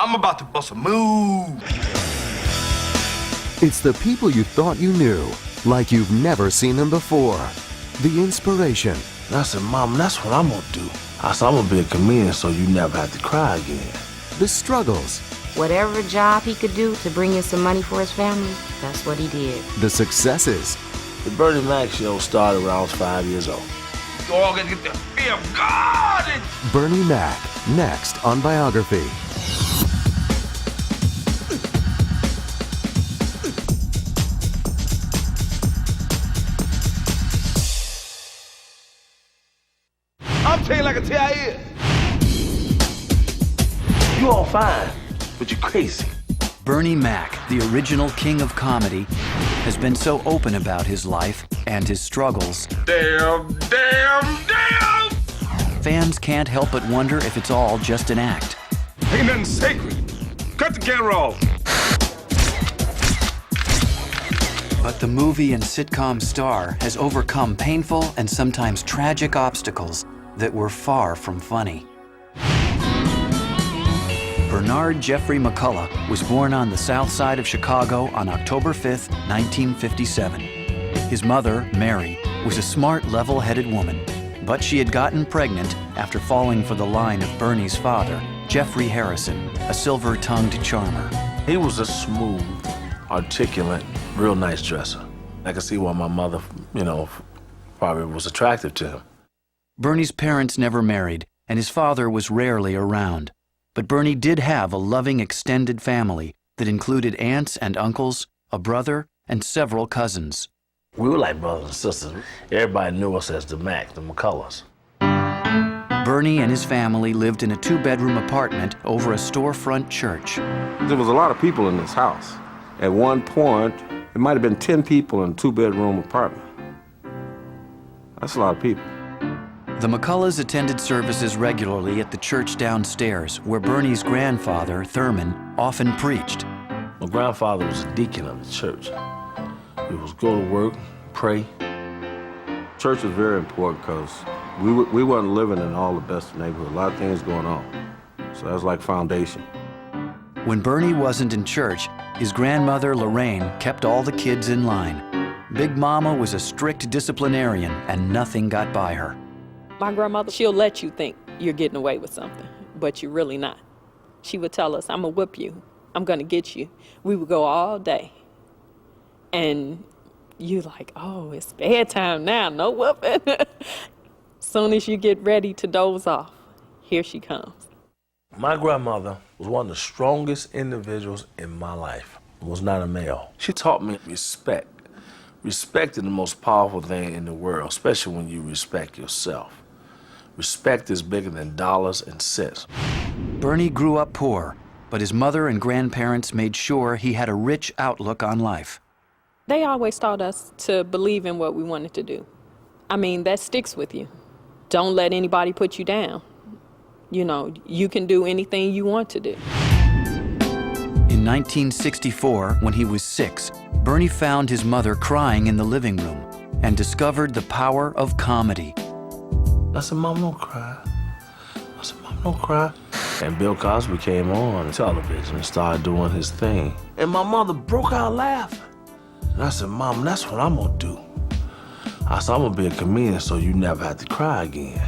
I'm about to bust a move. It's the people you thought you knew, like you've never seen them before. The inspiration. And I said, Mom, that's what I'm gonna do. I said, I'm gonna be a comedian so you never have to cry again. The struggles. Whatever job he could do to bring in some money for his family, that's what he did. The successes. The Bernie Mac show started when I was 5 years old. You all gotta get the fear of God. Bernie Mac, next on Biography. I'm telling you like I tell you. You all fine, but you're crazy. Bernie Mac, the original king of comedy, has been so open about his life and his struggles. Damn. Fans can't help but wonder if it's all just an act. Ain't nothing sacred. Cut the camera off. But the movie and sitcom star has overcome painful and sometimes tragic obstacles that were far from funny. Bernard Jeffrey McCullough was born on the south side of Chicago on October 5th, 1957. His mother, Mary, was a smart, level-headed woman, but she had gotten pregnant after falling for the line of Bernie's father, Jeffrey Harrison, a silver-tongued charmer. He was a smooth, articulate, real nice dresser. I could see why my mother, probably was attractive to him. Bernie's parents never married, and his father was rarely around. But Bernie did have a loving extended family that included aunts and uncles, a brother, and several cousins. We were like brothers and sisters. Everybody knew us as the Mac, the McCulloughs. Bernie and his family lived in a two-bedroom apartment over a storefront church. There was a lot of people in this house. At one point, it might have been 10 people in a two-bedroom apartment. That's a lot of people. The McCulloughs attended services regularly at the church downstairs, where Bernie's grandfather, Thurman, often preached. My grandfather was a deacon of the church. We was go to work, pray. Church was very important because we wasn't living in all the best neighborhoods. A lot of things going on. So that was like foundation. When Bernie wasn't in church, his grandmother, Lorraine, kept all the kids in line. Big Mama was a strict disciplinarian, and nothing got by her. My grandmother, she'll let you think you're getting away with something, but you're really not. She would tell us, I'm gonna whip you. I'm gonna get you. We would go all day. And you like, oh, it's bedtime now, no whooping. Soon as you get ready to doze off, here she comes. My grandmother was one of the strongest individuals in my life. Was not a male. She taught me respect. Respect is the most powerful thing in the world, especially when you respect yourself. Respect is bigger than dollars and cents. Bernie grew up poor, but his mother and grandparents made sure he had a rich outlook on life. They always taught us to believe in what we wanted to do. I mean, that sticks with you. Don't let anybody put you down. You can do anything you want to do. In 1964, when he was 6, Bernie found his mother crying in the living room and discovered the power of comedy. I said, Mom, don't cry. I said, Mom, don't cry. And Bill Cosby came on television and started doing his thing. And my mother broke out laughing. And I said, Mom, that's what I'm gonna do. I said, I'm gonna be a comedian so you never have to cry again.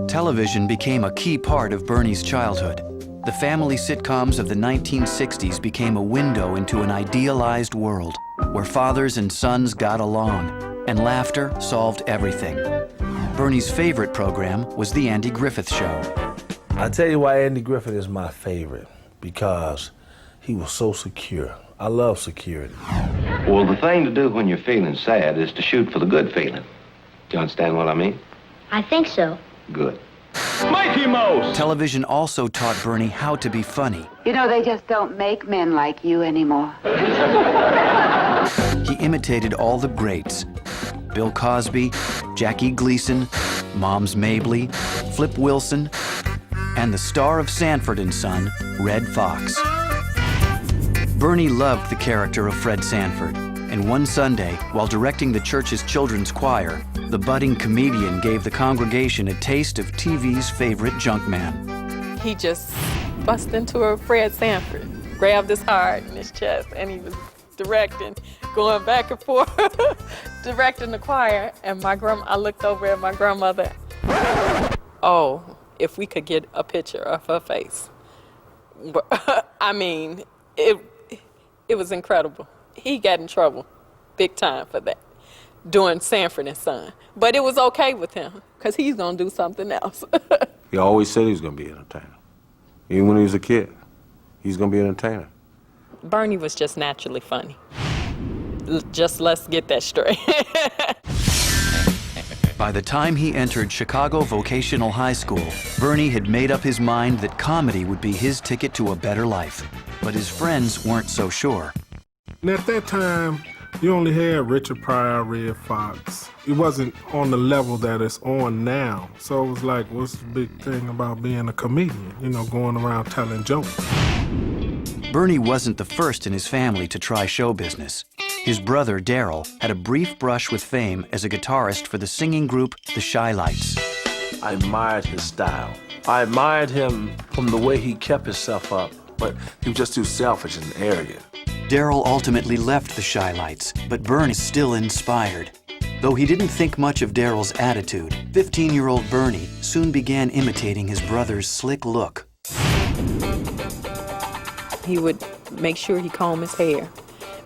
Television became a key part of Bernie's childhood. The family sitcoms of the 1960s became a window into an idealized world where fathers and sons got along and laughter solved everything. Bernie's favorite program was The Andy Griffith Show. I'll tell you why Andy Griffith is my favorite, because he was so secure. I love security. Well, the thing to do when you're feeling sad is to shoot for the good feeling. Do you understand what I mean? I think so. Good. Mikey Mouse! Television also taught Bernie how to be funny. You know, they just don't make men like you anymore. He imitated all the greats: Bill Cosby, Jackie Gleason, Moms Mabley, Flip Wilson, and the star of Sanford and Son, Red Fox. Bernie loved the character of Fred Sanford, and one Sunday, while directing the church's children's choir, the budding comedian gave the congregation a taste of TV's favorite junk man. He just bust into a Fred Sanford, grabbed his heart in his chest, and he was directing, going back and forth, directing the choir. And I looked over at my grandmother. Oh, if we could get a picture of her face. I mean, it was incredible. He got in trouble big time for that, doing Sanford and Son. But it was okay with him, because he's going to do something else. He always said he was going to be an entertainer. Even when he was a kid, he's going to be an entertainer. Bernie was just naturally funny. Just let's get that straight. By the time he entered Chicago Vocational High School, Bernie had made up his mind that comedy would be his ticket to a better life. But his friends weren't so sure. And at that time, you only had Richard Pryor, Red Fox. It wasn't on the level that it's on now. So it was like, what's the big thing about being a comedian? You know, going around telling jokes. Bernie wasn't the first in his family to try show business. His brother, Darryl, had a brief brush with fame as a guitarist for the singing group The Chi-Lites. I admired his style. I admired him from the way he kept himself up, but he was just too selfish and arrogant. Darryl ultimately left the Chi-Lites, but Bernie is still inspired. Though he didn't think much of Darryl's attitude, 15-year-old Bernie soon began imitating his brother's slick look. He would make sure he combed his hair,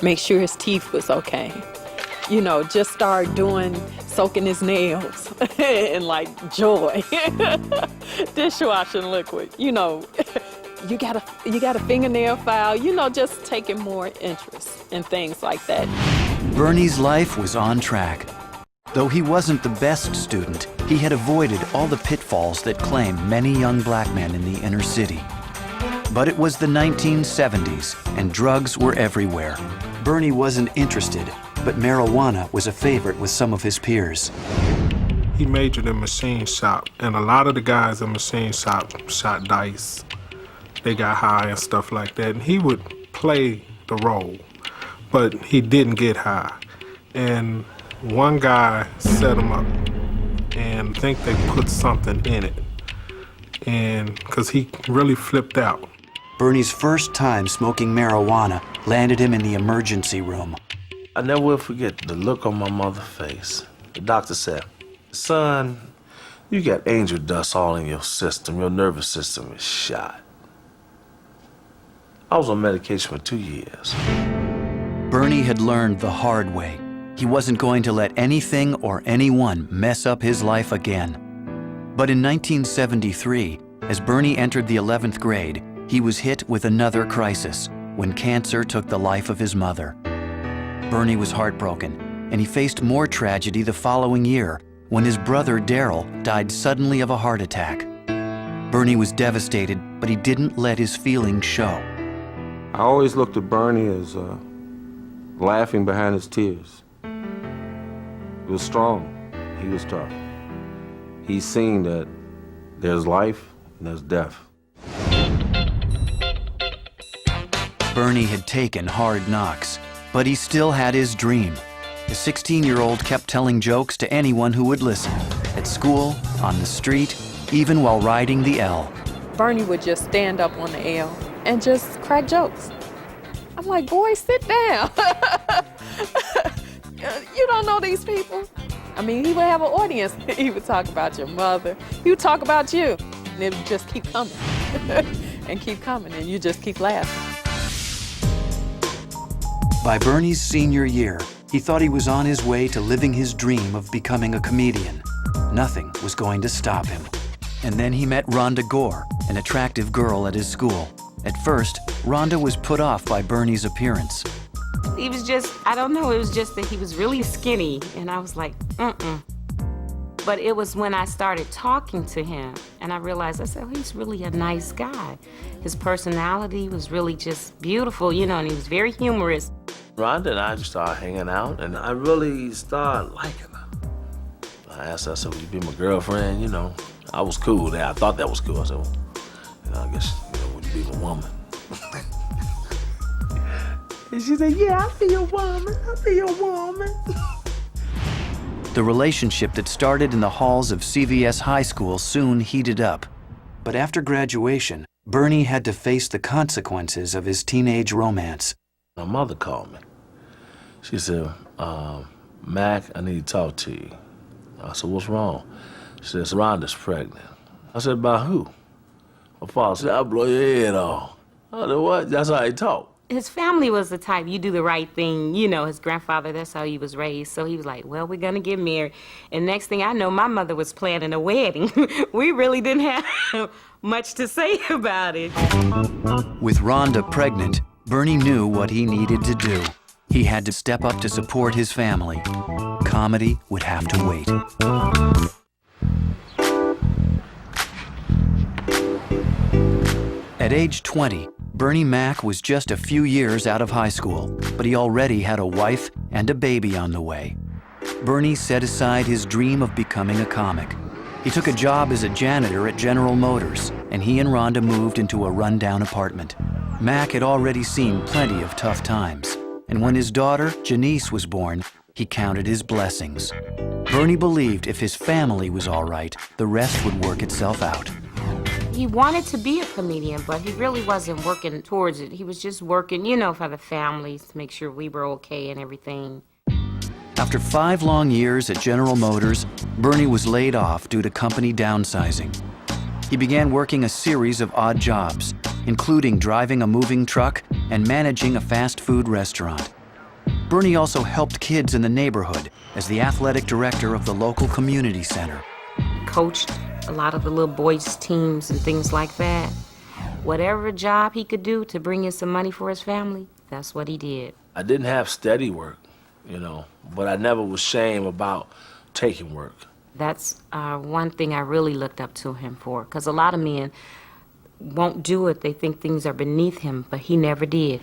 make sure his teeth was okay. You know, just start soaking his nails and like joy. Dishwashing liquid, you know. You got a fingernail file, you know, just taking more interest in things like that. Bernie's life was on track. Though he wasn't the best student, he had avoided all the pitfalls that claim many young black men in the inner city. But it was the 1970s, and drugs were everywhere. Bernie wasn't interested, but marijuana was a favorite with some of his peers. He majored in machine shop, and a lot of the guys in machine shop shot dice. They got high and stuff like that, and he would play the role, but he didn't get high. And one guy set him up, and I think they put something in it, and because he really flipped out. Bernie's first time smoking marijuana landed him in the emergency room. I never will forget the look on my mother's face. The doctor said, "Son, you got angel dust all in your system. Your nervous system is shot." I was on medication for 2 years. Bernie had learned the hard way. He wasn't going to let anything or anyone mess up his life again. But in 1973, as Bernie entered the 11th grade, he was hit with another crisis when cancer took the life of his mother. Bernie was heartbroken, and he faced more tragedy the following year when his brother Darryl died suddenly of a heart attack. Bernie was devastated, but he didn't let his feelings show. I always looked at Bernie as laughing behind his tears. He was strong. He was tough. He's seen that there's life and there's death. Bernie had taken hard knocks, but he still had his dream. The 16-year-old kept telling jokes to anyone who would listen, at school, on the street, even while riding the L. Bernie would just stand up on the L and just crack jokes. I'm like, boy, sit down. You don't know these people. I mean, he would have an audience. He would talk about your mother. He would talk about you. And it would just keep coming and keep coming, and you just keep laughing. By Bernie's senior year, he thought he was on his way to living his dream of becoming a comedian. Nothing was going to stop him. And then he met Rhonda Gore, an attractive girl at his school. At first, Rhonda was put off by Bernie's appearance. He was just, I don't know, it was just that he was really skinny, and I was like, But it was when I started talking to him, and I realized, I said, oh, he's really a nice guy. His personality was really just beautiful, you know, and he was very humorous. Rhonda and I just started hanging out, and I really started liking her. I asked her, I said, would you be my girlfriend? You know, I was cool there. I thought that was cool. I said, well, you know, I guess, you know, would you be my woman? And she said, yeah, I'll be your woman. I'll be your woman. The relationship that started in the halls of CVS High School soon heated up. But after graduation, Bernie had to face the consequences of his teenage romance. My mother called me. She said, Mac, I need to talk to you. I said, what's wrong? She said, Rhonda's pregnant. I said, by who? My father said, I'll blow your head off. I said, what? That's how he talked. His family was the type, you do the right thing. You know, his grandfather, that's how he was raised. So he was like, well, we're gonna get married. And next thing I know, my mother was planning a wedding. We really didn't have much to say about it. With Rhonda pregnant, Bernie knew what he needed to do. He had to step up to support his family. Comedy would have to wait. At age 20, Bernie Mac was just a few years out of high school, but he already had a wife and a baby on the way. Bernie set aside his dream of becoming a comic. He took a job as a janitor at General Motors, and he and Rhonda moved into a rundown apartment. Mac had already seen plenty of tough times, and when his daughter, Janice, was born, he counted his blessings. Bernie believed if his family was all right, the rest would work itself out. He wanted to be a comedian, but he really wasn't working towards it. He was just working, you know, for the families to make sure we were okay and everything. After 5 long years at General Motors, Bernie was laid off due to company downsizing. He began working a series of odd jobs, including driving a moving truck and managing a fast food restaurant. Bernie also helped kids in the neighborhood as the athletic director of the local community center. Coached a lot of the little boys' teams and things like that. Whatever job he could do to bring in some money for his family, that's what he did. I didn't have steady work, you know, but I never was ashamed about taking work. That's one thing I really looked up to him for, because a lot of men won't do it. They think things are beneath him, but he never did.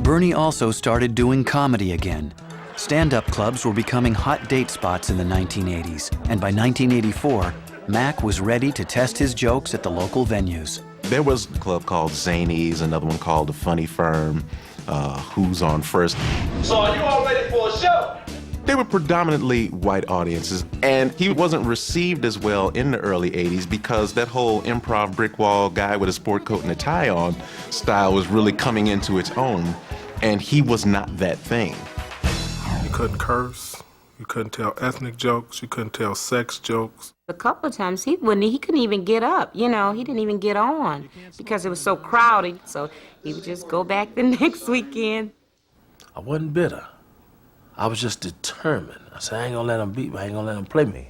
Bernie also started doing comedy again. Stand-up clubs were becoming hot date spots in the 1980s, and by 1984, Mac was ready to test his jokes at the local venues. There was a club called Zanies, another one called The Funny Firm, Who's on First. So are you all ready for a show? They were predominantly white audiences, and he wasn't received as well in the early 80s because that whole improv brick wall guy with a sport coat and a tie on style was really coming into its own, and he was not that thing. You couldn't curse, you couldn't tell ethnic jokes, you couldn't tell sex jokes. A couple of times he couldn't even get up, you know, he didn't even get on because it was so crowded. So he would just go back the next weekend. I wasn't bitter. I was just determined. I said, I ain't gonna let him beat me, I ain't gonna let him play me.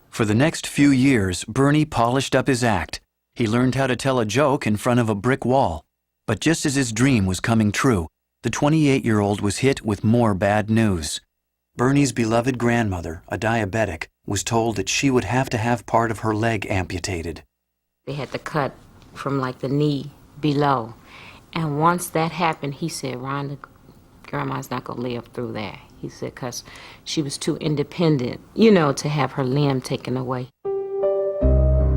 For the next few years, Bernie polished up his act. He learned how to tell a joke in front of a brick wall. But just as his dream was coming true, the 28-year-old was hit with more bad news. Bernie's beloved grandmother, a diabetic, was told that she would have to have part of her leg amputated. They had to cut from like the knee below. And once that happened, he said, Rhonda, Grandma's not gonna live through that. He said, because she was too independent, you know, to have her limb taken away.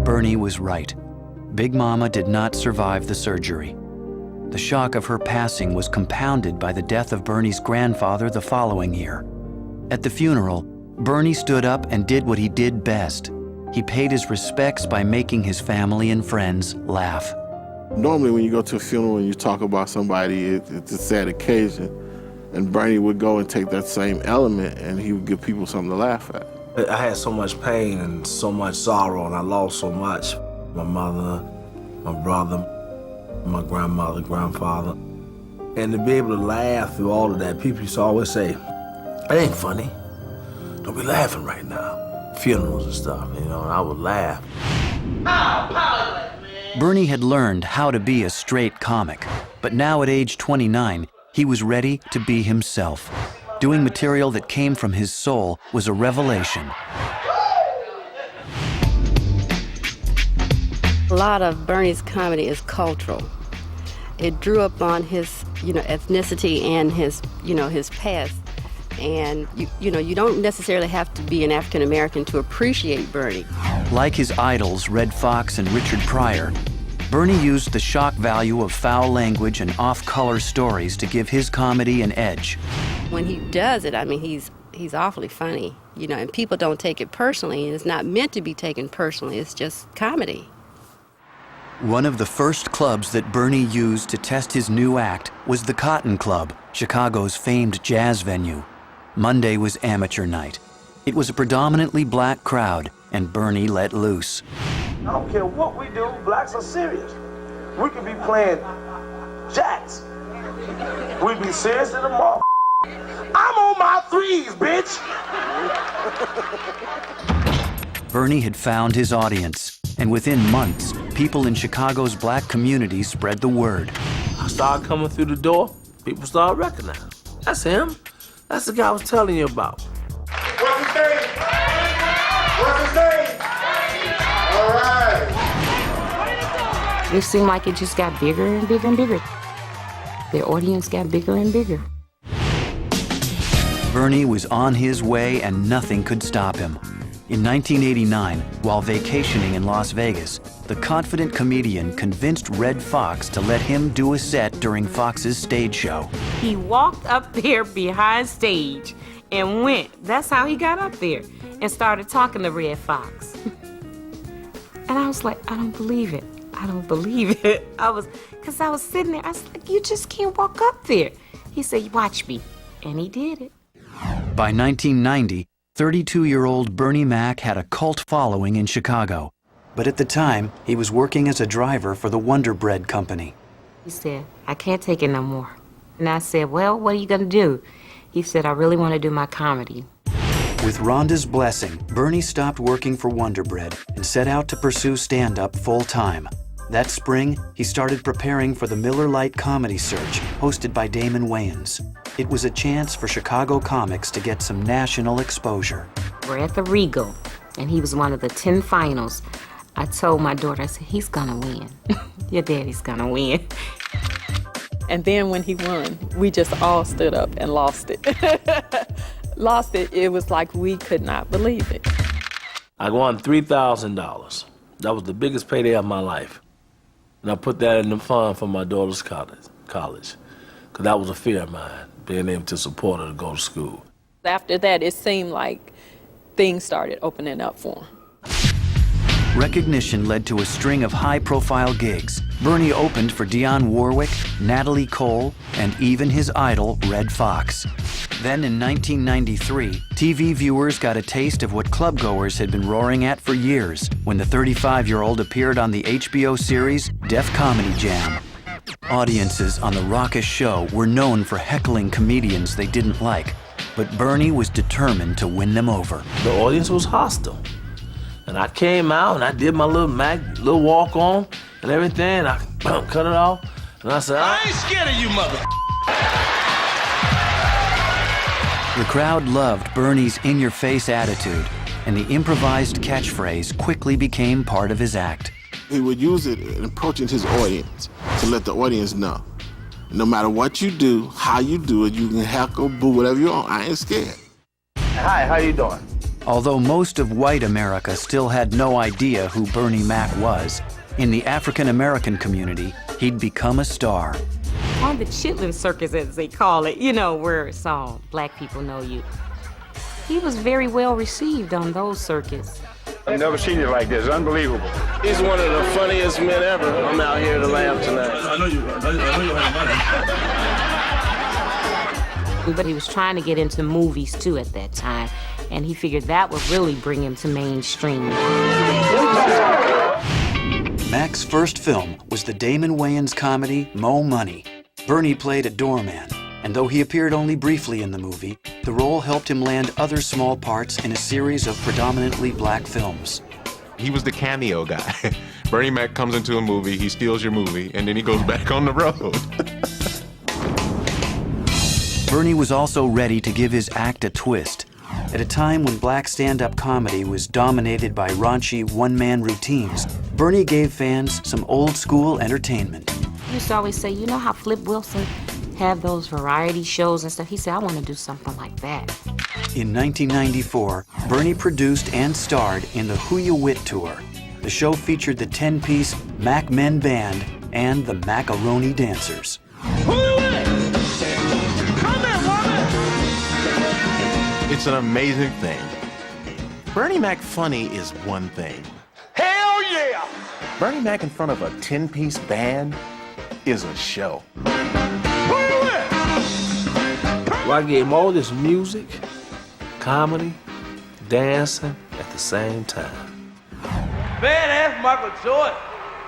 Bernie was right. Big Mama did not survive the surgery. The shock of her passing was compounded by the death of Bernie's grandfather the following year. At the funeral, Bernie stood up and did what he did best. He paid his respects by making his family and friends laugh. Normally when you go to a funeral and you talk about somebody, it's a sad occasion. And Bernie would go and take that same element and he would give people something to laugh at. I had so much pain and so much sorrow, and I lost so much. My mother, my brother, my grandmother, grandfather. And to be able to laugh through all of that, people used to always say, it ain't funny. Don't be laughing right now. Funerals and stuff, you know, and I would laugh. Bernie had learned how to be a straight comic, but now at age 29, he was ready to be himself. Doing material that came from his soul was a revelation. A lot of Bernie's comedy is cultural. It drew upon his, ethnicity and his, his past. And, you don't necessarily have to be an African American to appreciate Bernie. Like his idols, Red Fox and Richard Pryor, Bernie used the shock value of foul language and off-color stories to give his comedy an edge. When he does it, he's awfully funny, and people don't take it personally, and it's not meant to be taken personally, it's just comedy. One of the first clubs that Bernie used to test his new act was the Cotton Club, Chicago's famed jazz venue. Monday was amateur night. It was a predominantly black crowd, and Bernie let loose. I don't care what we do, blacks are serious. We could be playing jacks. We'd be serious in the mall. I'm on my threes, bitch! Bernie had found his audience, and within months, people in Chicago's black community spread the word. I started coming through the door, people started recognizing. That's him. That's the guy I was telling you about. What's his name? What's his name? All right. It seemed like it just got bigger and bigger and bigger. Their audience got bigger and bigger. Bernie was on his way and nothing could stop him. In 1989, while vacationing in Las Vegas, the confident comedian convinced Red Fox to let him do a set during Fox's stage show. He walked up there behind stage and went. That's how he got up there and started talking to Red Fox. And I was like, I don't believe it. I don't believe it. Because I was sitting there, I was like, you just can't walk up there. He said, watch me. And he did it. By 1990, 32-year-old Bernie Mac had a cult following in Chicago. But at the time, he was working as a driver for the Wonder Bread Company. He said, I can't take it no more. And I said, well, what are you going to do? He said, I really want to do my comedy. With Rhonda's blessing, Bernie stopped working for Wonder Bread and set out to pursue stand-up full-time. That spring, he started preparing for the Miller Lite Comedy Search, hosted by Damon Wayans. It was a chance for Chicago comics to get some national exposure. We're at the Regal, and he was one of the 10 finals. I told my daughter, I said, he's gonna win. Your daddy's gonna win. And then when he won, we just all stood up and lost it. Lost it. It was like we could not believe it. I won $3,000. That was the biggest payday of my life. And I put that in the fund for my daughter's college. Because that was a fear of mine, being able to support her to go to school. After that, it seemed like things started opening up for him. Recognition led to a string of high-profile gigs. Bernie opened for Dionne Warwick, Natalie Cole, and even his idol, Red Fox. Then in 1993, TV viewers got a taste of what clubgoers had been roaring at for years when the 35-year-old appeared on the HBO series Def Comedy Jam. Audiences on the raucous show were known for heckling comedians they didn't like, but Bernie was determined to win them over. The audience was hostile. And I came out and I did my little walk on and everything. I cut it off. And I said, I ain't scared of you, mother. The crowd loved Bernie's in-your-face attitude, and the improvised catchphrase quickly became part of his act. He would use it in approaching his audience to let the audience know. No matter what you do, how you do it, you can heckle, boo, whatever you want. I ain't scared. Hi, how you doing? Although most of white America still had no idea who Bernie Mac was, in the African-American community, he'd become a star. On the Chitlin Circus, as they call it, you know, where it's all black people know you. He was very well received on those circuits. I've never seen you like this. Unbelievable. He's one of the funniest men ever. I'm out here to laugh tonight. I know you But he was trying to get into movies, too, at that time. And he figured that would really bring him to mainstream. Mac's first film was the Damon Wayans comedy Mo Money. Bernie played a doorman, and though he appeared only briefly in the movie, the role helped him land other small parts in a series of predominantly black films. He was the cameo guy. Bernie Mac comes into a movie, he steals your movie, and then he goes back on the road. Bernie was also ready to give his act a twist. At a time when black stand-up comedy was dominated by raunchy one-man routines, Bernie gave fans some old-school entertainment. He used to always say, you know how Flip Wilson had those variety shows and stuff? He said, I want to do something like that. In 1994, Bernie produced and starred in the Who You Wit Tour. The show featured the 10-piece Mac Men Band and the Macaroni Dancers. Who you with? Come here, woman! It's an amazing thing. Bernie Mac funny is one thing. Hell yeah! Bernie Mac in front of a 10-piece band is a show. Well, I gave him all this music, comedy, dancing at the same time. Badass Michael Jordan.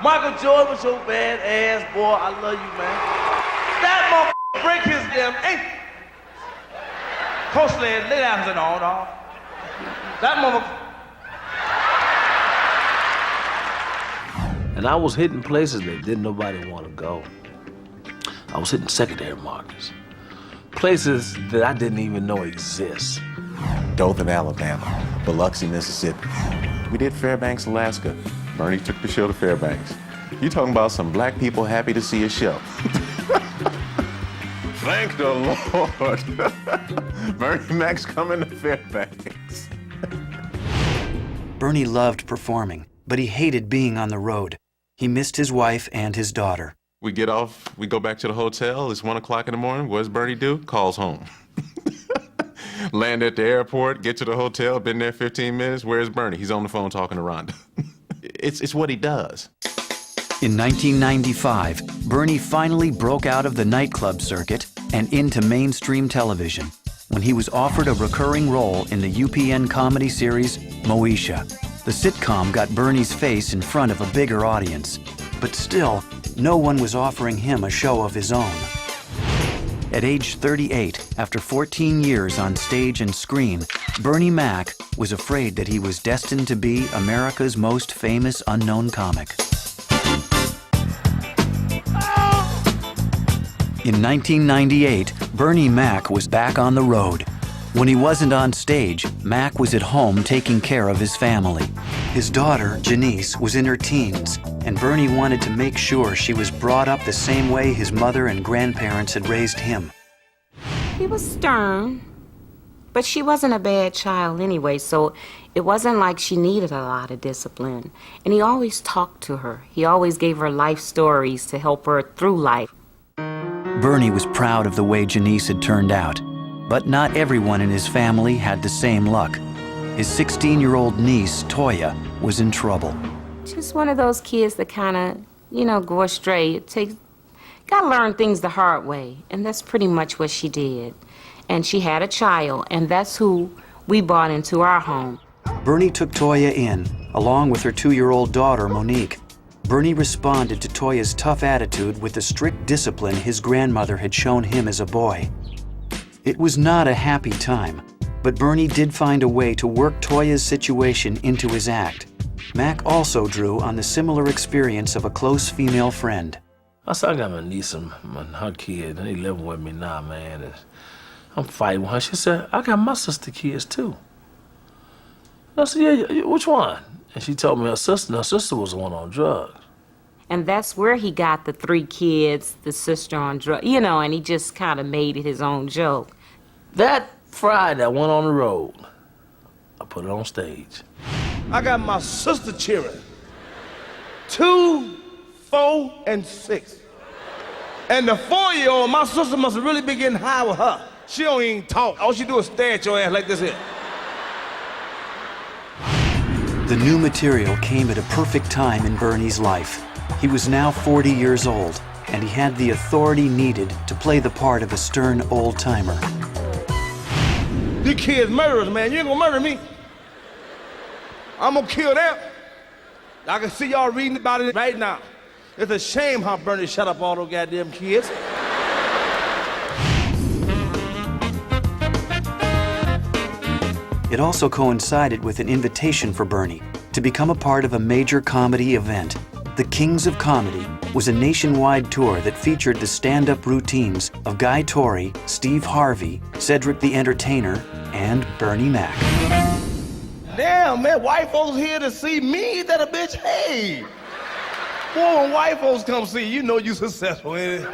Michael Jordan was your badass boy. I love you, man. That motherfucker break his damn ankle. Coach lay down and said, no. That motherfucker. And I was hitting places that didn't nobody want to go. I was hitting secondary markets. Places that I didn't even know exist. Dothan, Alabama. Biloxi, Mississippi. We did Fairbanks, Alaska. Bernie took the show to Fairbanks. You talking about some black people happy to see a show. Thank the Lord. Bernie Mac's coming to Fairbanks. Bernie loved performing, but he hated being on the road. He missed his wife and his daughter. We get off, we go back to the hotel. It's 1 o'clock in the morning. What does Bernie do? Calls home. Land at the airport, get to the hotel, been there 15 minutes. Where's Bernie? He's on the phone talking to Rhonda. It's what he does. In 1995, Bernie finally broke out of the nightclub circuit and into mainstream television when he was offered a recurring role in the UPN comedy series Moesha. The sitcom got Bernie's face in front of a bigger audience, but still, no one was offering him a show of his own. At age 38, after 14 years on stage and screen, Bernie Mac was afraid that he was destined to be America's most famous unknown comic. In 1998, Bernie Mac was back on the road. When he wasn't on stage, Mac was at home taking care of his family. His daughter, Janice, was in her teens, and Bernie wanted to make sure she was brought up the same way his mother and grandparents had raised him. He was stern, but she wasn't a bad child anyway, so it wasn't like she needed a lot of discipline. And he always talked to her. He always gave her life stories to help her through life. Bernie was proud of the way Janice had turned out, but not everyone in his family had the same luck. His 16-year-old niece, Toya, was in trouble. Just one of those kids that kind of, go astray. Gotta learn things the hard way, and that's pretty much what she did. And she had a child, and that's who we brought into our home. Bernie took Toya in, along with her 2-year-old daughter, Monique. Bernie responded to Toya's tough attitude with the strict discipline his grandmother had shown him as a boy. It was not a happy time, but Bernie did find a way to work Toya's situation into his act. Mac also drew on the similar experience of a close female friend. I said, I got my niece and her kid, and they living with me now, man. And I'm fighting with her. She said, I got my sister kids too. I said, yeah, which one? And she told me her sister was the one on drugs. And that's where he got the 3 kids, the sister on drugs, and he just kind of made it his own joke. That Friday, I went on the road. I put it on stage. I got my sister cheering. 2, 4, and 6. And the 4-year-old, my sister must have really been getting high with her. She don't even talk. All she do is stare at your ass like this here. The new material came at a perfect time in Bernie's life. He was now 40 years old, and he had the authority needed to play the part of a stern old-timer. These kids murderers, man. You ain't gonna murder me. I'm gonna kill them. I can see y'all reading about it right now. It's a shame how Bernie shut up all those goddamn kids. It also coincided with an invitation for Bernie to become a part of a major comedy event. The Kings of Comedy was a nationwide tour that featured the stand-up routines of Guy Torry, Steve Harvey, Cedric the Entertainer, and Bernie Mac. Damn, man, white folks here to see me? That a bitch? Hey! Boy, when white folks come see you, know you successful, ain't it?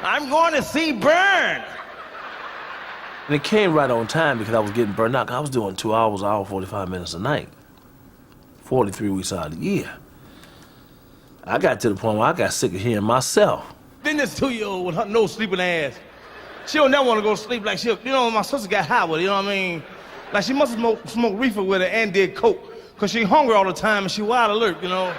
I'm going to see Burn! And it came right on time because I was getting burned out. I was doing 2 hours, hour 45 minutes a night. 43 weeks out of the year. I got to the point where I got sick of hearing myself. Then this 2-year-old with her no sleeping ass, she don't never want to go to sleep like my sister got high with her, you know what I mean? Like she must have smoked reefer with her and did coke. because she hungry all the time and she wide alert, you know.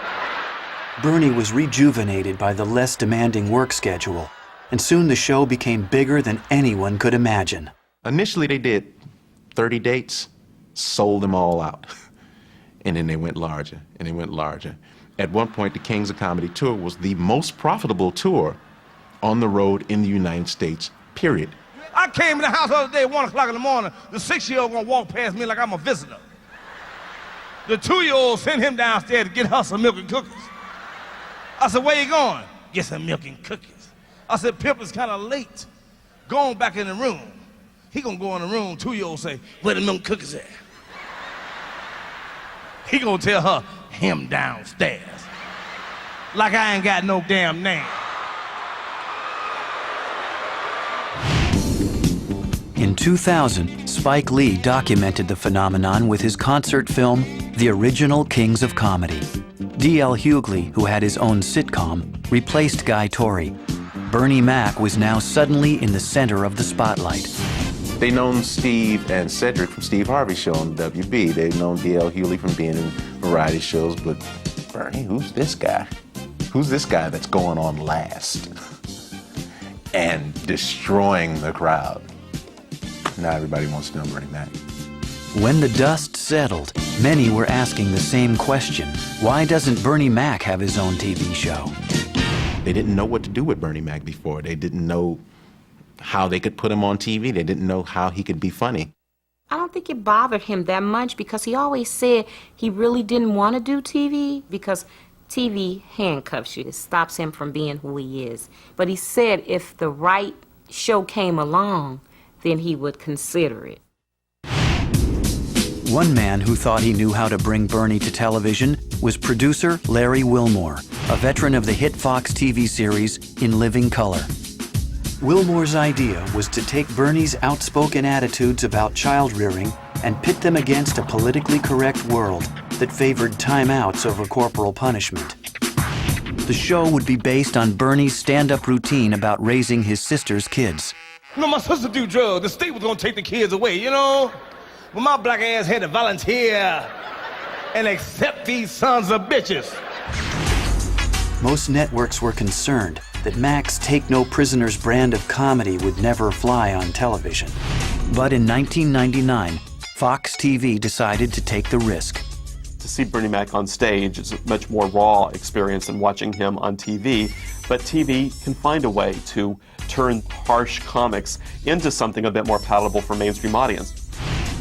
Bernie was rejuvenated by the less demanding work schedule, and soon the show became bigger than anyone could imagine. Initially, they did 30 dates, sold them all out. And then they went larger, and they went larger. At one point, the Kings of Comedy tour was the most profitable tour on the road in the United States, period. I came in the house the other day at 1 o'clock in the morning. The 6-year-old gonna walk past me like I'm a visitor. The 2-year-old sent him downstairs to get her some milk and cookies. I said, where you going? Get some milk and cookies. I said, Pip is kind of late. Go on back in the room. He gonna go in the room, 2-year-old say, where the milk and cookies at? He gonna tell her, him downstairs. Like I ain't got no damn name. In 2000, Spike Lee documented the phenomenon with his concert film, The Original Kings of Comedy. D.L. Hughley, who had his own sitcom, replaced Guy Torry. Bernie Mac was now suddenly in the center of the spotlight. They'd known Steve and Cedric from Steve Harvey's show on WB. They'd known D.L. Hughley from being in variety shows, but Bernie, who's this guy? Who's this guy that's going on last and destroying the crowd? Now everybody wants to know Bernie Mac. When the dust settled, many were asking the same question. Why doesn't Bernie Mac have his own TV show? They didn't know what to do with Bernie Mac before. They didn't know how they could put him on TV. They didn't know how he could be funny. I don't think it bothered him that much because he always said he really didn't want to do TV because TV handcuffs you. It stops him from being who he is. But he said if the right show came along, then he would consider it. One man who thought he knew how to bring Bernie to television was producer Larry Wilmore, a veteran of the hit Fox TV series In Living Color. Wilmore's idea was to take Bernie's outspoken attitudes about child rearing and pit them against a politically correct world that favored timeouts over corporal punishment. The show would be based on Bernie's stand-up routine about raising his sister's kids. You know, my sister do drugs. The state was gonna take the kids away, you know? But my black ass had to volunteer and accept these sons of bitches. Most networks were concerned that Mac's take-no-prisoners brand of comedy would never fly on television. But in 1999, Fox TV decided to take the risk. To see Bernie Mac on stage is a much more raw experience than watching him on TV, but TV can find a way to turn harsh comics into something a bit more palatable for mainstream audience.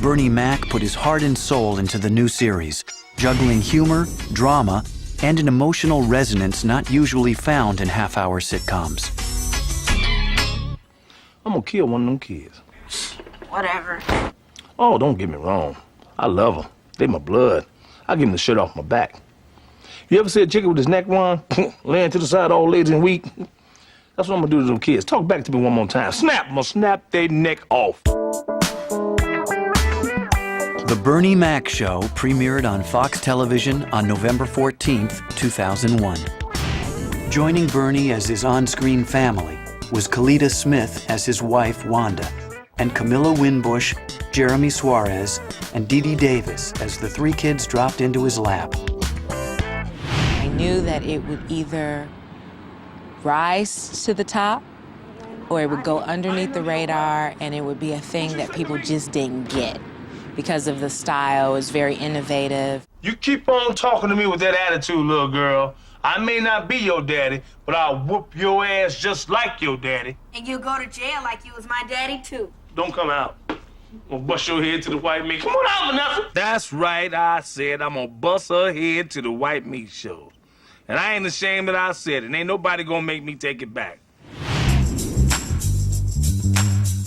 Bernie Mac put his heart and soul into the new series, juggling humor, drama, and an emotional resonance not usually found in half-hour sitcoms. I'm gonna kill one of them kids. Whatever. Oh, don't get me wrong. I love them. They my blood. I give them the shirt off my back. You ever see a chicken with his neck wrong, laying to the side all lazy and weak? That's what I'm gonna do to them kids. Talk back to me one more time. Snap! I'm gonna snap their neck off. The Bernie Mac Show premiered on Fox Television on November 14th, 2001. Joining Bernie as his on-screen family was Kalita Smith as his wife, Wanda, and Camilla Winbush, Jeremy Suarez, and Dee Dee Davis as the three kids dropped into his lap. I knew that it would either rise to the top or it would go underneath the radar and it would be a thing that people just didn't get because of the style. It was very innovative. You keep on talking to me with that attitude, little girl. I may not be your daddy, but I'll whoop your ass just like your daddy. And you'll go to jail like you was my daddy, too. Don't come out. I'm gonna bust your head to the white meat. Come on out, Vanessa. That's right, I said I'm gonna bust her head to the white meat show. And I ain't ashamed that I said it. Ain't nobody gonna make me take it back.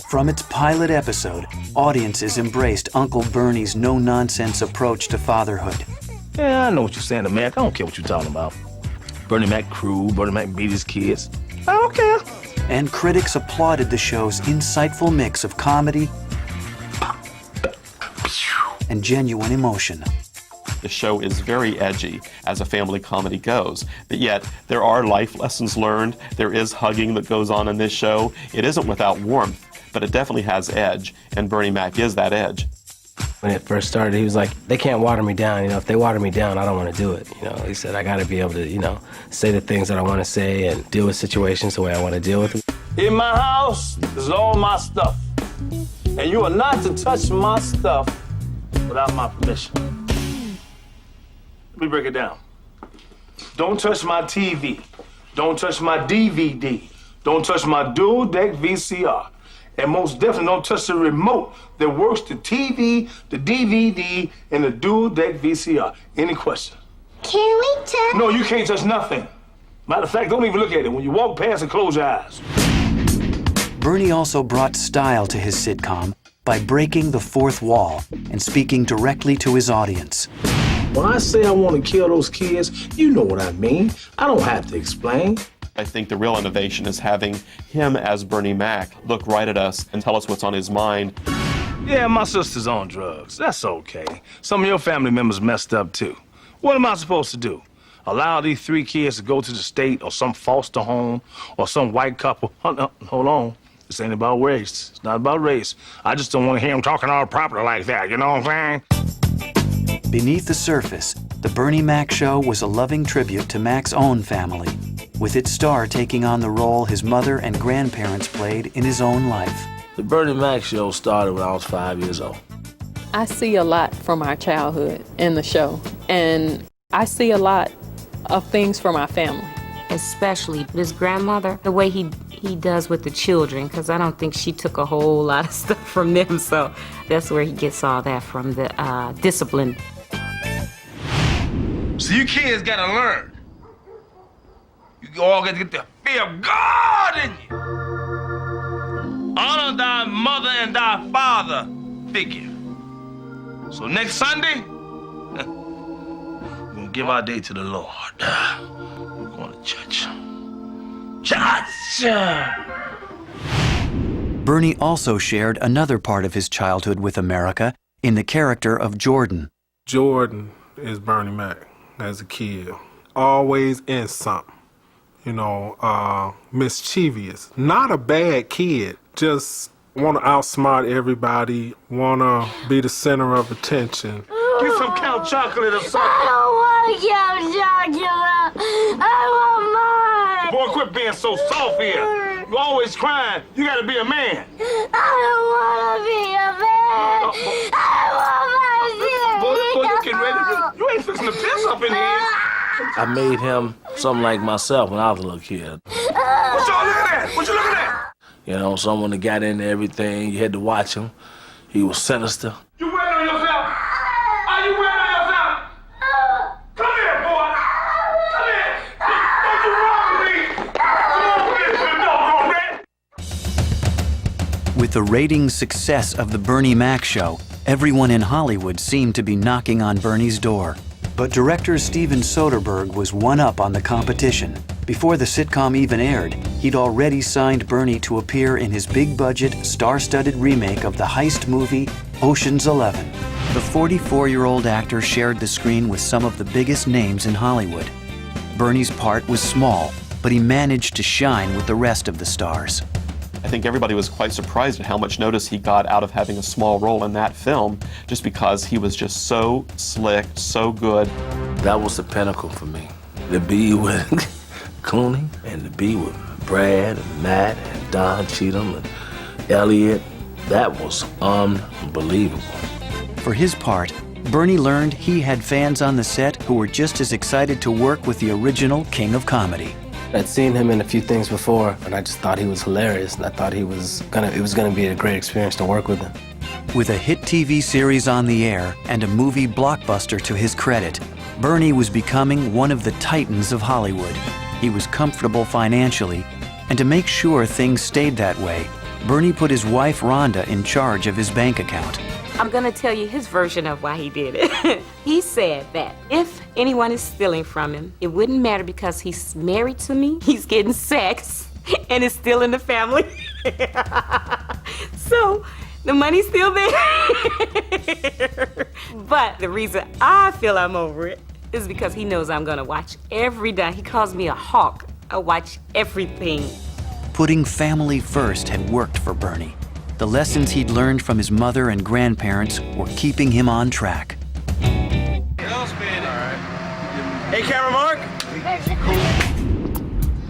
From its pilot episode, audiences embraced Uncle Bernie's no-nonsense approach to fatherhood. Yeah, I know what you're saying to Mac. I don't care what you're talking about. Bernie Mac cruel, Bernie Mac beat his kids. I don't care. And critics applauded the show's insightful mix of comedy and genuine emotion. The show is very edgy as a family comedy goes, but yet there are life lessons learned. There is hugging that goes on in this show. It isn't without warmth, but it definitely has edge, and Bernie Mac is that edge. When it first started, he was like, they can't water me down. You know, if they water me down, I don't want to do it. You know, he said, I got to be able to, you know, say the things that I want to say and deal with situations the way I want to deal with them. In my house is all my stuff. And you are not to touch my stuff without my permission. Let me break it down. Don't touch my TV. Don't touch my DVD. Don't touch my dual deck VCR. And most definitely don't touch the remote that works the TV, the DVD, and the dual deck VCR. Any question? Can we touch? No, you can't touch nothing. Matter of fact, don't even look at it. When you walk past it, close your eyes. Bernie also brought style to his sitcom by breaking the fourth wall and speaking directly to his audience. When I say I want to kill those kids, you know what I mean. I don't have to explain. I think the real innovation is having him as Bernie Mac look right at us and tell us what's on his mind. Yeah, my sister's on drugs. That's okay. Some of your family members messed up too. What am I supposed to do? Allow these 3 kids to go to the state or some foster home or some white couple? Hold on. This ain't about race. It's not about race. I just don't want to hear him talking all proper like that, you know what I'm saying? Beneath the surface, The Bernie Mac Show was a loving tribute to Mac's own family, with its star taking on the role his mother and grandparents played in his own life. The Bernie Mac Show started when I was 5 years old. I see a lot from our childhood in the show, and I see a lot of things from our family. Especially his grandmother, the way he does with the children, because I don't think she took a whole lot of stuff from them, so that's where he gets all that from, the discipline. So you kids gotta learn. You all gotta get the fear of God in you. Honor thy mother and thy father figure. So next Sunday, we're gonna give our day to the Lord. We're going to church. Church! Bernie also shared another part of his childhood with America in the character of Jordan. Jordan is Bernie Mac as a kid. Always in something. You know, mischievous. Not a bad kid. Just want to outsmart everybody. Want to be the center of attention. Get some Count Chocolate or something. I don't want to Count Chocolate. I want mine. Boy, quit being so soft here. You're always crying. You gotta be a man. I don't want to be a man. I want my Boy, you getting ready to... You ain't fixing to piss up in here. I made him something like myself when I was a little kid. What y'all looking at? What you looking at? You know, someone that got into everything. You had to watch him. He was sinister. You waiting on yourself? Are you waiting on yourself? Come here, boy. Come here. Don't you wrong with me. Come on with this little doggone rat. With the ratings success of The Bernie Mac Show, everyone in Hollywood seemed to be knocking on Bernie's door. But director Steven Soderbergh was one up on the competition. Before the sitcom even aired, he'd already signed Bernie to appear in his big-budget, star-studded remake of the heist movie Ocean's 11. The 44-year-old actor shared the screen with some of the biggest names in Hollywood. Bernie's part was small, but he managed to shine with the rest of the stars. I think everybody was quite surprised at how much notice he got out of having a small role in that film, just because he was just so slick, so good. That was the pinnacle for me. To be with Clooney and to be with Brad and Matt and Don Cheadle and Elliot, that was unbelievable. For his part, Bernie learned he had fans on the set who were just as excited to work with the original King of Comedy. I'd seen him in a few things before, and I just thought he was hilarious, and I thought it was gonna be a great experience to work with him. With a hit TV series on the air and a movie blockbuster to his credit, Bernie was becoming one of the titans of Hollywood. He was comfortable financially, and to make sure things stayed that way, Bernie put his wife Rhonda in charge of his bank account. I'm gonna tell you his version of why he did it. He said that if anyone is stealing from him, it wouldn't matter because he's married to me, he's getting sex, and it's still in the family. So the money's still there. But the reason I feel I'm over it is because he knows I'm gonna watch every day. He calls me a hawk. I watch everything. Putting family first had worked for Bernie. the lessons he'd learned from his mother and grandparents were keeping him on track. Hey, camera Mark.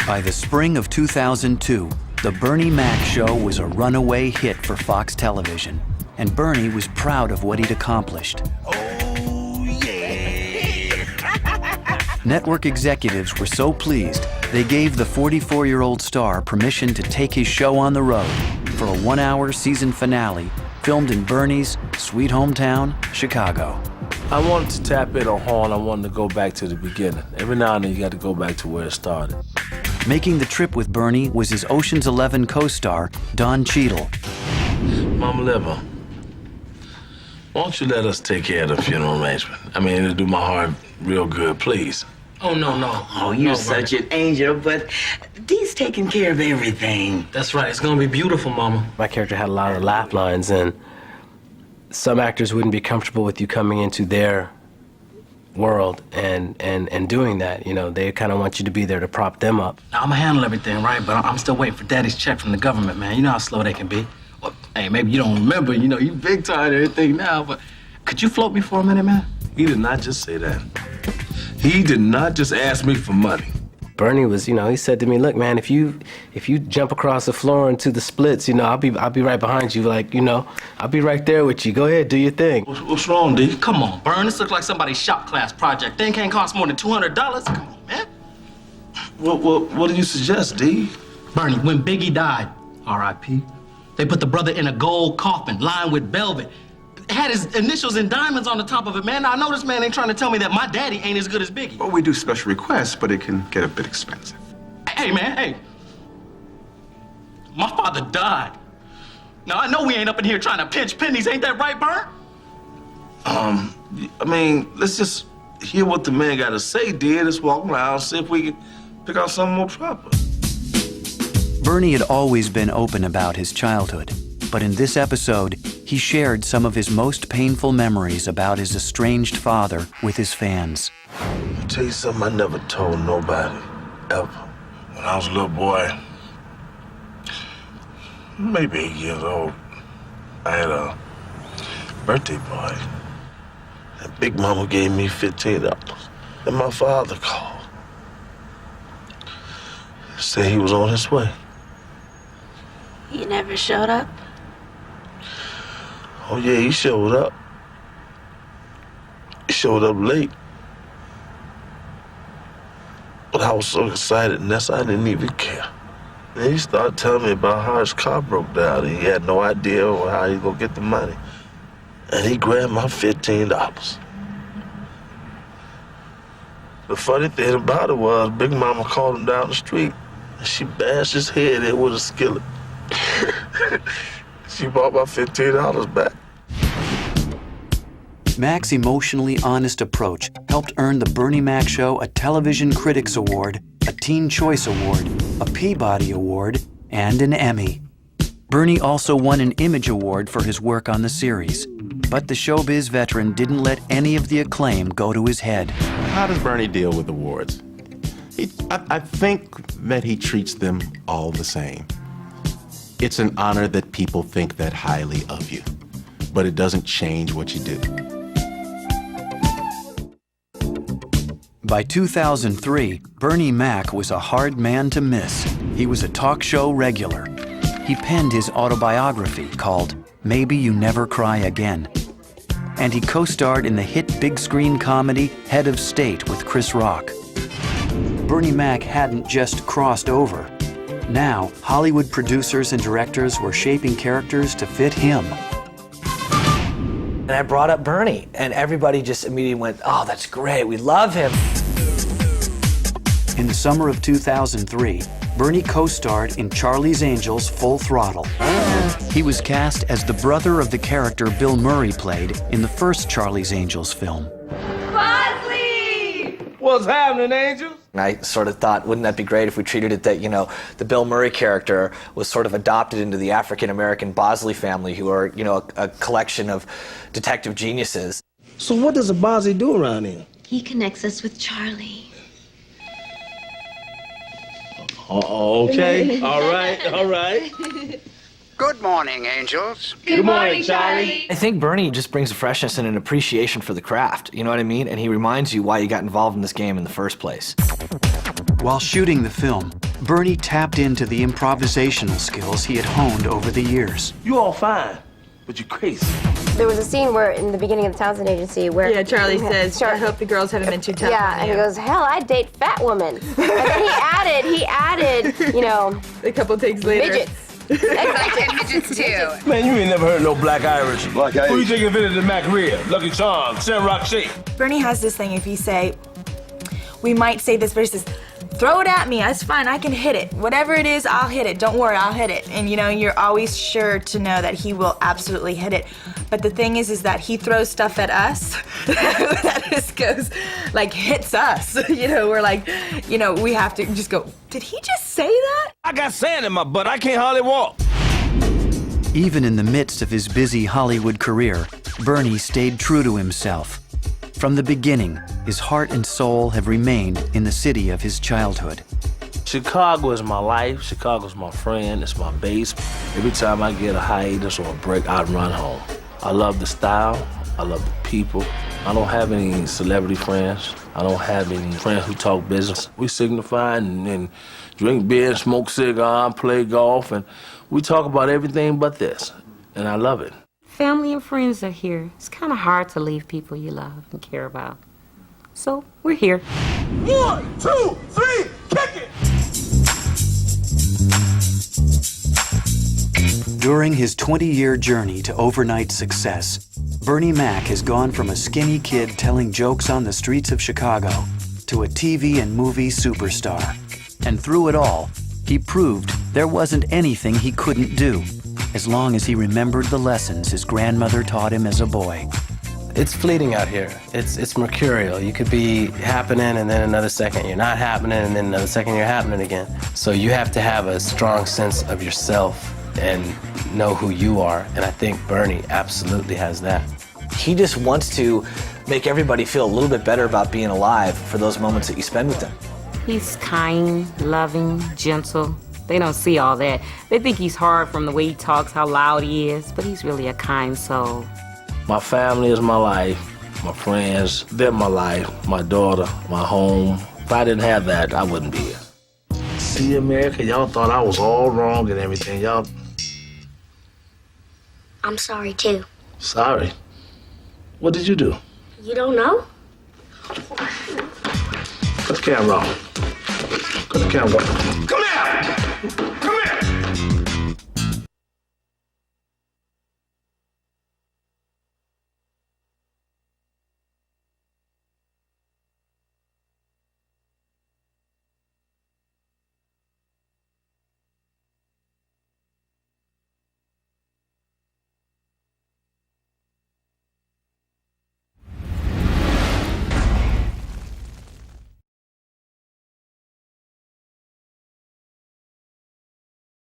By the spring of 2002, The Bernie Mac Show was a runaway hit for Fox Television, and Bernie was proud of what he'd accomplished. Network executives were so pleased, they gave the 44-year-old star permission to take his show on the road for a one-hour season finale filmed in Bernie's sweet hometown, Chicago. I wanted to tap in on Horn. I wanted to go back to the beginning. Every now and then you got to go back to where it started. Making the trip with Bernie was his Ocean's 11 co-star, Don Cheadle. Mama Liver, won't you let us take care of the funeral arrangement? I mean, it'll do my heart real good, please. Oh, no. Oh, you're such an angel, but Dee's taking care of everything. That's right. It's gonna be beautiful, Mama. My character had a lot of laugh lines, and some actors wouldn't be comfortable with you coming into their world and doing that. You know, they kind of want you to be there to prop them up. Now, I'm gonna handle everything, right? But I'm still waiting for Daddy's check from the government, man. You know how slow they can be. Well, hey, maybe you don't remember. You know, you big time and everything now, but could you float me for a minute, man? He did not just say that. He did not just ask me for money. Bernie was, he said to me, look, man, if you jump across the floor into the splits, I'll be right behind you. Like, I'll be right there with you. Go ahead, do your thing. What's wrong, D? Come on, Bern. This looks like somebody's shop class project. Thing can't cost more than $200. Come on, man. What do you suggest, D? Bernie, when Biggie died, R.I.P., they put the brother in a gold coffin lined with velvet. It had his initials and diamonds on the top of it, man. Now, I know this man ain't trying to tell me that my daddy ain't as good as Biggie. Well, we do special requests, but it can get a bit expensive. Hey, man, hey. My father died. Now, I know we ain't up in here trying to pinch pennies. Ain't that right, Bern? I mean, let's just hear what the man got to say, D. Let's walk around, see if we can pick out something more proper. Bernie had always been open about his childhood, but in this episode, he shared some of his most painful memories about his estranged father with his fans. I'll tell you something I never told nobody, ever. When I was a little boy, maybe 8 years old, I had a birthday party. And Big Mama gave me $15. And my father called. Said he was on his way. He never showed up? Oh, yeah, he showed up. He showed up late. But I was so excited, Ness, I didn't even care. And he started telling me about how his car broke down. And he had no idea how he was going to get the money. And he grabbed my $15. The funny thing about it was, Big Mama called him down the street, and she bashed his head in with a skillet. She bought my $15 back. Mac's emotionally honest approach helped earn the Bernie Mac Show a Television Critics Award, a Teen Choice Award, a Peabody Award, and an Emmy. Bernie also won an Image Award for his work on the series, but the showbiz veteran didn't let any of the acclaim go to his head. How does Bernie deal with awards? I think that he treats them all the same. It's an honor that people think that highly of you, but it doesn't change what you do. By 2003, Bernie Mac was a hard man to miss. He was a talk show regular. He penned his autobiography called Maybe You Never Cry Again. And he co-starred in the hit big screen comedy Head of State with Chris Rock. Bernie Mac hadn't just crossed over. Now, Hollywood producers and directors were shaping characters to fit him. And I brought up Bernie, and everybody just immediately went, oh, that's great, we love him. In the summer of 2003, Bernie co-starred in Charlie's Angels Full Throttle. He was cast as the brother of the character Bill Murray played in the first Charlie's Angels film. What's happening, Angel? I sort of thought, wouldn't that be great if we treated it that, the Bill Murray character was sort of adopted into the African-American Bosley family, who are, a collection of detective geniuses. So what does a Bosley do around here? He connects us with Charlie. Okay, all right. Good morning, angels. Good morning, Charlie. I think Bernie just brings a freshness and an appreciation for the craft, you know what I mean? And he reminds you why you got involved in this game in the first place. While shooting the film, Bernie tapped into the improvisational skills he had honed over the years. You all fine, but you crazy. There was a scene where, in the beginning of the Townsend Agency, where... Yeah, Charlie says, I hope the girls haven't been too tough Yeah, on and you. he goes, hell, I'd date fat woman. And then he added, you know... A couple takes later. Midgets. And midgets too. Man, you ain't never heard no Black Irish. Black Irish. Who you think invented the Macaria, Lucky Charms, Shamrock Shake? Bernie has this thing, if you say, we might say this, but he says, throw it at me, that's fine, I can hit it. Whatever it is, I'll hit it, don't worry, I'll hit it. And you know, you're always sure to know that he will absolutely hit it. But the thing is that he throws stuff at us that just goes, like, hits us. You know, we're like, you know, we have to just go, did he just say that? I got sand in my butt, I can't hardly walk. Even in the midst of his busy Hollywood career, Bernie stayed true to himself. From the beginning, his heart and soul have remained in the city of his childhood. Chicago is my life. Chicago's my friend. It's my base. Every time I get a hiatus or a break, I run home. I love the style. I love the people. I don't have any celebrity friends. I don't have any friends who talk business. We signify and drink beer, smoke cigar, play golf, and we talk about everything but this. And I love it. Family and friends are here. It's kind of hard to leave people you love and care about. So we're here. 1, 2, 3, kick it! During his 20-year journey to overnight success, Bernie Mac has gone from a skinny kid telling jokes on the streets of Chicago to a TV and movie superstar. And through it all, he proved there wasn't anything he couldn't do, as long as he remembered the lessons his grandmother taught him as a boy. It's fleeting out here. It's mercurial. You could be happening and then another second you're not happening and then another second you're happening again. So you have to have a strong sense of yourself and know who you are. And I think Bernie absolutely has that. He just wants to make everybody feel a little bit better about being alive for those moments that you spend with them. He's kind, loving, gentle. They don't see all that. They think he's hard from the way he talks, how loud he is, but he's really a kind soul. My family is my life. My friends, they're my life. My daughter, my home. If I didn't have that, I wouldn't be here. See, America, y'all thought I was all wrong and everything. Y'all... I'm sorry, too. Sorry? What did you do? You don't know? Put the camera on. Put the camera on. Come here! Come